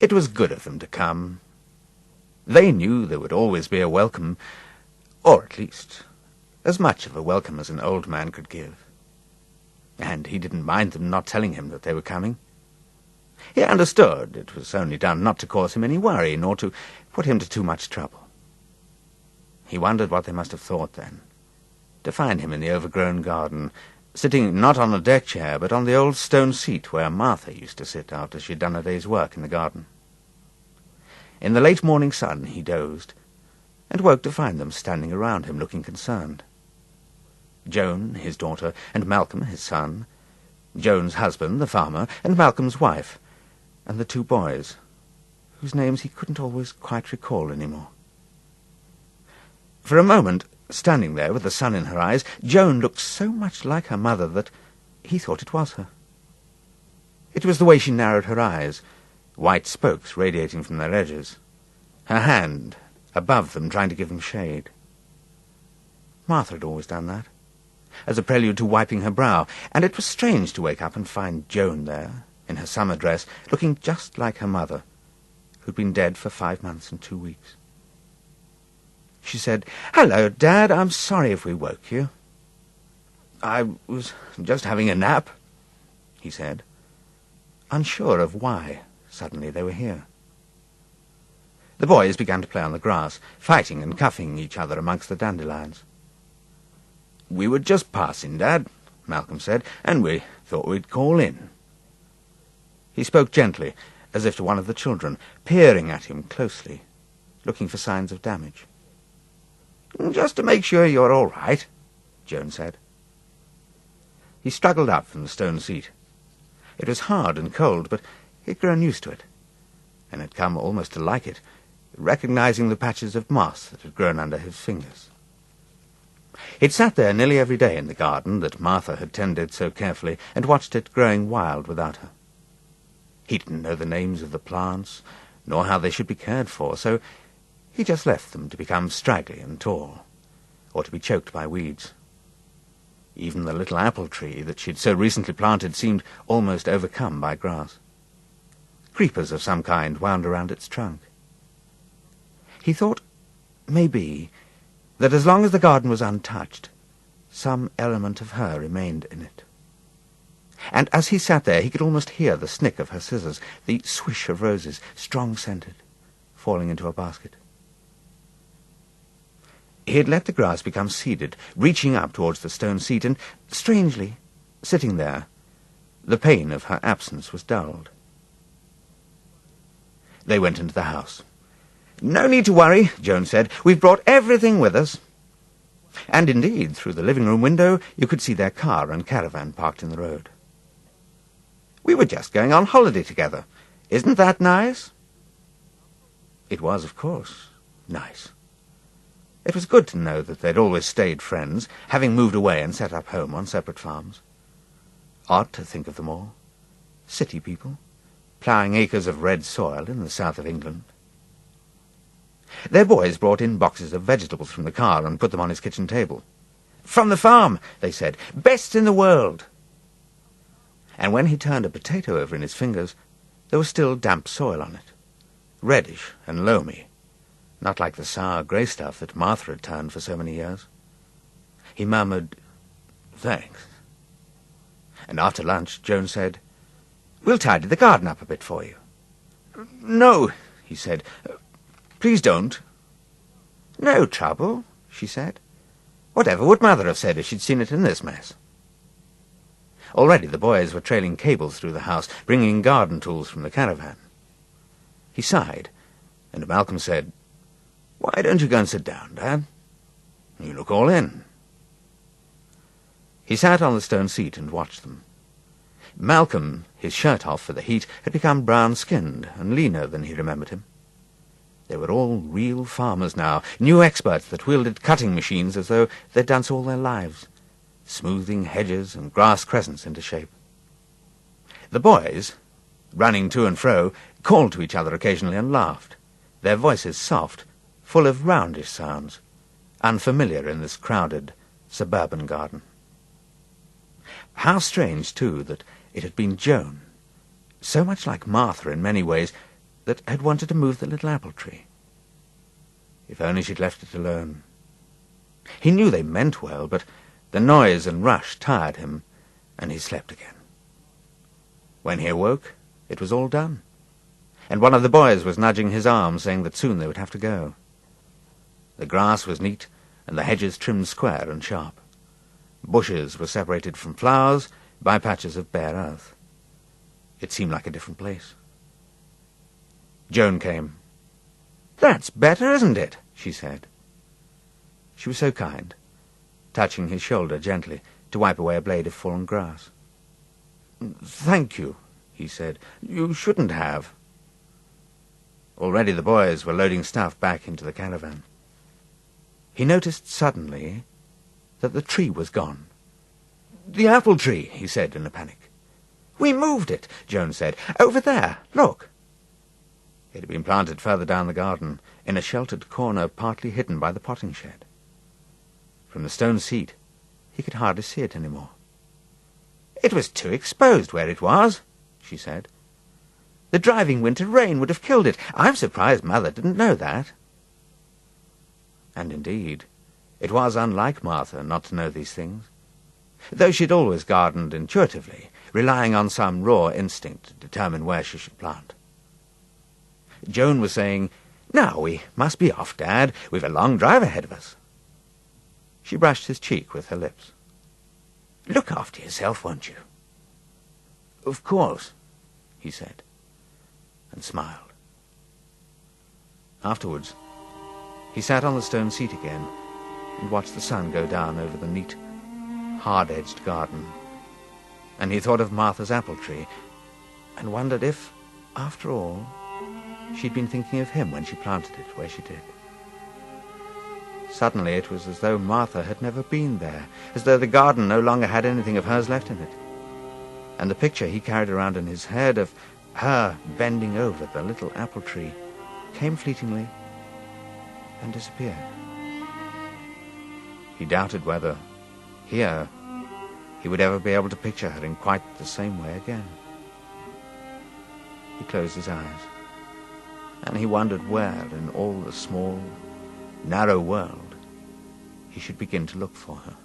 It was good of them to come. They knew there would always be a welcome, or at least as much of a welcome as an old man could give. And he didn't mind them not telling him that they were coming. He understood it was only done not to cause him any worry, nor to put him to too much trouble. He wondered what they must have thought then, to find him in the overgrown garden, sitting not on a deck chair, but on the old stone seat where Martha used to sit after she'd done a day's work in the garden. In the late morning sun he dozed, and woke to find them standing around him looking concerned. Joan, his daughter, and Malcolm, his son, Joan's husband, the farmer, and Malcolm's wife, and the two boys, whose names he couldn't always quite recall any more. For a moment, standing there with the sun in her eyes, Joan looked so much like her mother that he thought it was her. It was the way she narrowed her eyes, white spokes radiating from their edges, her hand above them trying to give them shade. Martha had always done that, as a prelude to wiping her brow, and it was strange to wake up and find Joan there, in her summer dress, looking just like her mother, who'd been dead for 5 months and 2 weeks. She said, "Hello, Dad, I'm sorry if we woke you." "I was just having a nap," he said, unsure of why suddenly they were here. The boys began to play on the grass, fighting and cuffing each other amongst the dandelions. "We were just passing, Dad," Malcolm said, "and we thought we'd call in." He spoke gently, as if to one of the children, peering at him closely, looking for signs of damage. "Just to make sure you're all right," Joan said. He struggled up from the stone seat. It was hard and cold, but he'd grown used to it, and had come almost to like it, recognizing the patches of moss that had grown under his fingers. He'd sat there nearly every day in the garden that Martha had tended so carefully, and watched it growing wild without her. He didn't know the names of the plants, nor how they should be cared for, so he just left them to become straggly and tall, or to be choked by weeds. Even the little apple tree that she'd so recently planted seemed almost overcome by grass. Creepers of some kind wound around its trunk. He thought, maybe, that as long as the garden was untouched, some element of her remained in it. And as he sat there, he could almost hear the snick of her scissors, the swish of roses, strong-scented, falling into a basket. He had let the grass become seeded, reaching up towards the stone seat, and, strangely, sitting there, the pain of her absence was dulled. They went into the house. "No need to worry," Joan said. "We've brought everything with us." And indeed, through the living-room window, you could see their car and caravan parked in the road. "We were just going on holiday together. Isn't that nice?" It was, of course, nice. It was good to know that they'd always stayed friends, having moved away and set up home on separate farms. Odd to think of them all. City people, ploughing acres of red soil in the south of England. Their boys brought in boxes of vegetables from the car and put them on his kitchen table. "From the farm," they said. "Best in the world." And when he turned a potato over in his fingers, there was still damp soil on it, reddish and loamy, not like the sour grey stuff that Martha had turned for so many years. He murmured, "Thanks." And after lunch, Joan said, "We'll tidy the garden up a bit for you." "No," he said. "Please don't." "No trouble," she said. "Whatever would Mother have said if she'd seen it in this mess?" Already the boys were trailing cables through the house, bringing garden tools from the caravan. He sighed, and Malcolm said, "Why don't you go and sit down, Dad? You look all in." He sat on the stone seat and watched them. Malcolm, his shirt off for the heat, had become brown-skinned and leaner than he remembered him. They were all real farmers now, new experts that wielded cutting machines as though they'd done so all their lives, smoothing hedges and grass crescents into shape. The boys, running to and fro, called to each other occasionally and laughed, their voices soft, full of roundish sounds, unfamiliar in this crowded, suburban garden. How strange, too, that it had been Joan, so much like Martha in many ways, that had wanted to move the little apple tree. If only she'd left it alone. He knew they meant well, but the noise and rush tired him, and he slept again. When he awoke, it was all done, and one of the boys was nudging his arm, saying that soon they would have to go. The grass was neat, and the hedges trimmed square and sharp. Bushes were separated from flowers by patches of bare earth. It seemed like a different place. Joan came. "That's better, isn't it?" she said. She was so kind, touching his shoulder gently to wipe away a blade of fallen grass. "Thank you," he said. "You shouldn't have." Already the boys were loading stuff back into the caravan. He noticed suddenly that the tree was gone. "The apple tree," he said in a panic. "We moved it," Joan said. "Over there, look." It had been planted further down the garden, in a sheltered corner partly hidden by the potting shed. From the stone seat, he could hardly see it any more. "It was too exposed where it was," she said. "The driving winter rain would have killed it. I'm surprised Mother didn't know that." And indeed, it was unlike Martha not to know these things, though she'd always gardened intuitively, relying on some raw instinct to determine where she should plant. Joan was saying, "Now we must be off, Dad. We've a long drive ahead of us." She brushed his cheek with her lips. "Look after yourself, won't you?" "Of course," he said, and smiled. Afterwards, he sat on the stone seat again and watched the sun go down over the neat, hard-edged garden, and he thought of Martha's apple tree and wondered if, after all, she'd been thinking of him when she planted it where she did. Suddenly it was as though Martha had never been there, as though the garden no longer had anything of hers left in it. And the picture he carried around in his head of her bending over the little apple tree came fleetingly and disappeared. He doubted whether, here, he would ever be able to picture her in quite the same way again. He closed his eyes, and he wondered where in all the small, narrow world he should begin to look for her.